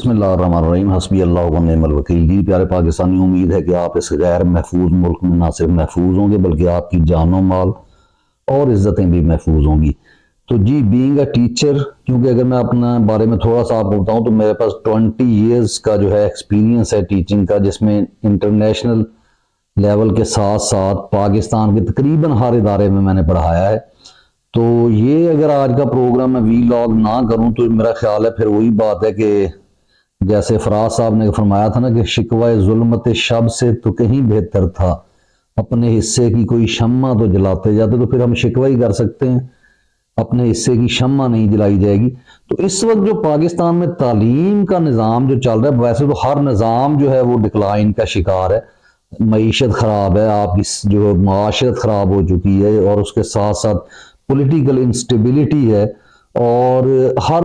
بسم اللہ الرحمن الرحیم، حسبی اللہ و نعم الوکیل۔ جی پیارے پاکستانی، امید ہے کہ آپ اس غیر محفوظ ملک میں نہ صرف محفوظ ہوں گے بلکہ آپ کی جان و مال اور عزتیں بھی محفوظ ہوں گی۔ تو جی بینگ اے ٹیچر، کیونکہ اگر میں اپنا بارے میں تھوڑا سا آپ کو بتاؤں تو میرے پاس 20 ایئرز کا جو ہے ایکسپیرینس ہے ٹیچنگ کا، جس میں انٹرنیشنل لیول کے ساتھ ساتھ پاکستان کے تقریباً ہر ادارے میں میں نے پڑھایا ہے۔ تو یہ اگر آج کا پروگرام میں وی لاگ نہ کروں تو میرا خیال ہے پھر وہی بات ہے کہ جیسے فراز صاحب نے فرمایا تھا نا کہ شکوہ ظلمت شب سے تو کہیں بہتر تھا، اپنے حصے کی کوئی شمع تو جلاتے جاتے، تو پھر ہم شکوہ ہی کر سکتے ہیں، اپنے حصے کی شمع نہیں جلائی جائے گی۔ تو اس وقت جو پاکستان میں تعلیم کا نظام جو چل رہا ہے، ویسے تو ہر نظام جو ہے وہ ڈکلائن کا شکار ہے، معیشت خراب ہے، آپ کی جو معاشرت خراب ہو چکی ہے، اور اس کے ساتھ ساتھ پولیٹیکل انسٹیبلٹی ہے، اور ہر